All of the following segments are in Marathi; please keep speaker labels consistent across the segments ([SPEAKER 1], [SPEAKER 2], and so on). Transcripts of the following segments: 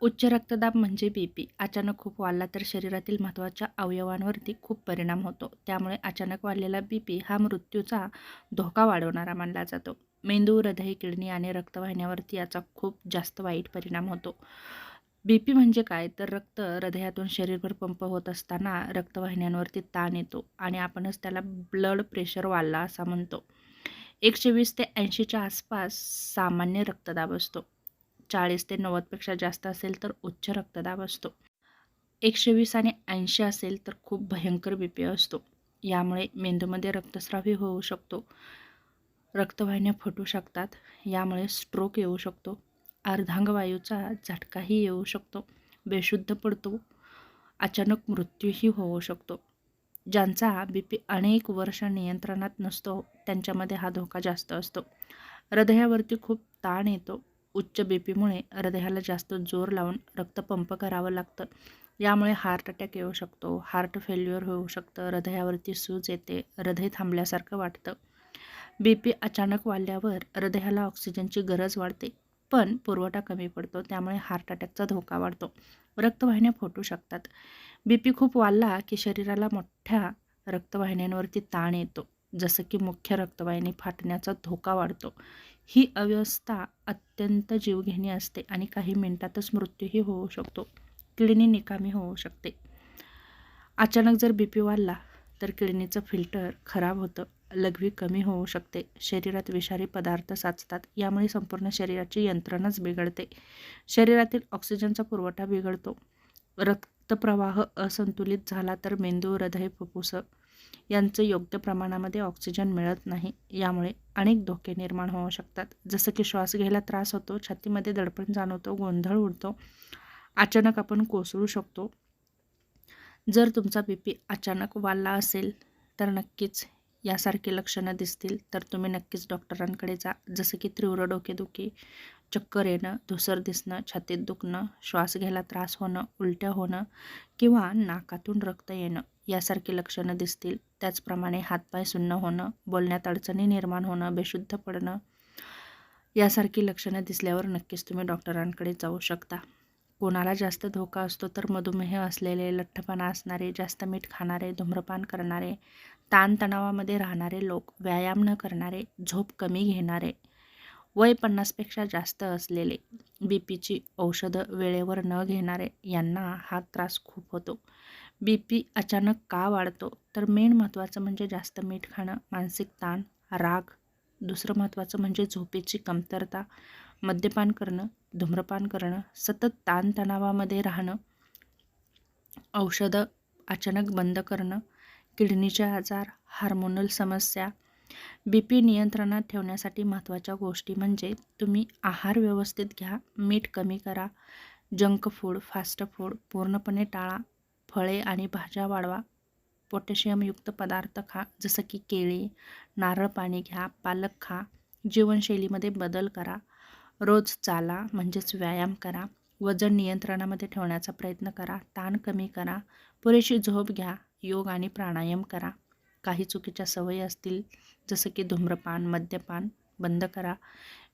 [SPEAKER 1] उच्च रक्तदाब म्हणजे बीपी अचानक खूप वाढला तर शरीरातील महत्त्वाच्या अवयवांवरती खूप परिणाम होतो. त्यामुळे अचानक वाढलेला बीपी हा मृत्यूचा धोका वाढवणारा मानला जातो. मेंदू, हृदय, किडनी आणि रक्तवाहिन्यावरती याचा खूप जास्त वाईट परिणाम होतो. बीपी म्हणजे काय? तर रक्त हृदयातून शरीरभर पंप होत असताना रक्तवाहिन्यांवरती ताण येतो आणि आपणच त्याला ब्लड प्रेशर वाढला असा म्हणतो. 120 ते 80च्या आसपास सामान्य रक्तदाब असतो. 40 ते 90 पेक्षा जास्त असेल तर उच्च रक्तदाब असतो. 120 आणि 80 असेल तर खूप भयंकर बीपी असतो. यामुळे मेंदूमध्ये रक्तस्रावही होऊ शकतो. रक्तवाहिन्या फुटू शकतात. यामुळे स्ट्रोक येऊ शकतो. अर्धांगवायूचा झटकाही येऊ शकतो. बेशुद्ध पडतो. अचानक मृत्यूही होऊ शकतो. ज्यांचा बीपी अनेक वर्ष नियंत्रणात नसतो त्यांच्यामध्ये हा धोका जास्त असतो. हृदयावरती खूप ताण येतो. उच्च बीपीमुळे हृदयाला जास्त जोर लावून रक्त पंप करावं लागतं. यामुळे हार्ट अटॅक येऊ शकतो. हार्ट फेल्युअर होऊ शकतं. हृदयावरती सूज येते. हृदय थांबल्यासारखं वाटतं. बीपी अचानक वाढल्यावर हृदयाला ऑक्सिजनची गरज वाढते, पण पुरवठा कमी पडतो. त्यामुळे हार्ट अटॅकचा धोका वाढतो. रक्तवाहिन्या फुटू शकतात. बीपी खूप वाढला की शरीराला मोठ्या रक्तवाहिन्यांवरती ताण येतो, जसं की मुख्य रक्तवाहिनी फाटण्याचा धोका वाढतो. ही अवस्था अत्यंत जीवघेणी असते आणि काही मिनिटातच मृत्यूही होऊ शकतो. किडनी निकामी होऊ शकते. अचानक जर बीपी वाढला तर किडनीचं फिल्टर खराब होतं. लघवी कमी होऊ शकते. शरीरात विषारी पदार्थ साचतात. यामुळे संपूर्ण शरीराची यंत्रणच बिघडते. शरीरातील ऑक्सिजनचा पुरवठा बिघडतो. रक्तप्रवाह असंतुलित झाला तर मेंदू, हृदय, फुफ्फुस यांचं योग्य प्रमाणामध्ये ऑक्सिजन मिळत नाही. यामुळे अनेक धोके निर्माण होऊ शकतात. जसं की श्वास घ्यायला त्रास होतो, छातीमध्ये दडपण जाणवतो, गोंधळ उडतो, अचानक आपण कोसळू शकतो. जर तुमचा बीपी अचानक वाढला असेल तर नक्कीच यासारखी लक्षणं दिसतील तर तुम्ही नक्कीच डॉक्टरांकडे जा. जसं की तीव्र डोकेदुखी, चक्कर येणं, धुसर दिसणं, छातीत दुखणं, श्वास घ्यायला त्रास होणं, उलट्या होणं किंवा नाकातून रक्त येणं यासारखी लक्षणं दिसतील. त्याचप्रमाणे हातपाय सुन्न होणं, बोलण्यात अडचणी निर्माण होणं, बेशुद्ध पडणं यासारखी लक्षणं दिसल्यावर नक्कीच तुम्ही डॉक्टरांकडे जाऊ शकता. कोणाला जास्त धोका असतो तर मधुमेह असलेले, लठ्ठपणा असणारे, जास्त मीठ खाणारे, धूम्रपान करणारे, ताणतणावामध्ये राहणारे लोक, व्यायाम न करणारे, झोप कमी घेणारे, वय 50 पेक्षा जास्त असलेले, बीपीची औषधं वेळेवर न घेणारे यांना हा त्रास खूप होतो. बीपी अचानक का वाढतो? तर मेन महत्त्वाचं म्हणजे जास्त मीठ खाणं, मानसिक ताण, राग. दुसरं महत्त्वाचं म्हणजे झोपेची कमतरता, मद्यपान करणं, धूम्रपान करणं, सतत ताणतणावामध्ये राहणं, औषधं अचानक बंद करणं, किडनीचे आजार, हार्मोनल समस्या. बीपी नियंत्रणात ठेवण्यासाठी महत्त्वाच्या गोष्टी म्हणजे तुम्ही आहार व्यवस्थित घ्या, मीठ कमी करा, जंक फूड, फास्ट फूड पूर्णपणे टाळा, फळे आणि भाज्या वाढवा, पोटॅशियमयुक्त पदार्थ खा, जसं की केळी, नारळ पाणी घ्या, पालक खा, जीवनशैलीमध्ये बदल करा, रोज चाला म्हणजेच व्यायाम करा, वजन नियंत्रणामध्ये ठेवण्याचा प्रयत्न करा, ताण कमी करा, पुरेशी झोप घ्या, योग आणि प्राणायाम करा. काही चुकीच्या सवयी असतील जसं की धूम्रपान, मद्यपान बंद करा,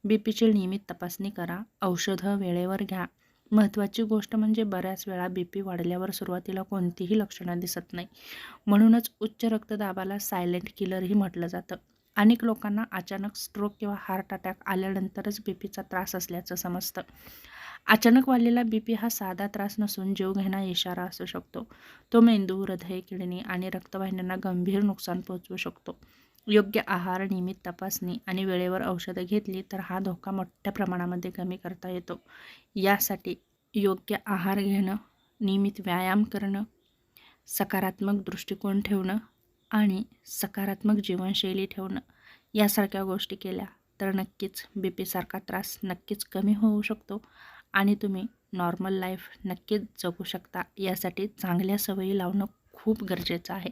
[SPEAKER 1] बीपीची नियमित तपासणी करा, औषधं वेळेवर घ्या. महत्त्वाची गोष्ट म्हणजे बऱ्याच वेळा बीपी वाढल्यावर सुरुवातीला कोणतीही लक्षणं दिसत नाही. म्हणूनच उच्च रक्तदाबाला सायलेंट किलरही म्हटलं जातं. अनेक लोकांना अचानक स्ट्रोक किंवा हार्ट अटॅक आल्यानंतरच बीपीचा त्रास असल्याचं समजतं. अचानक वाढलेला बीपी हा साधा त्रास नसून जीवघेणा इशारा असू शकतो. तो मेंदू, हृदय, किडनी आणि रक्तवाहिन्यांना गंभीर नुकसान पोहोचवू शकतो. योग्य आहार, नियमित तपासणी आणि वेळेवर औषधं घेतली तर हा धोका मोठ्या प्रमाणामध्ये कमी करता येतो. यासाठी योग्य आहार घेणं, नियमित व्यायाम करणं, सकारात्मक दृष्टिकोन ठेवणं आणि सकारात्मक जीवनशैली ठेवणं यासारख्या गोष्टी केल्या तर नक्कीच बीपीसारखा त्रास नक्कीच कमी होऊ शकतो आणि तुम्ही नॉर्मल लाईफ नक्कीच जगू शकता. यासाठी चांगल्या सवयी लावणं खूप गरजेचं आहे.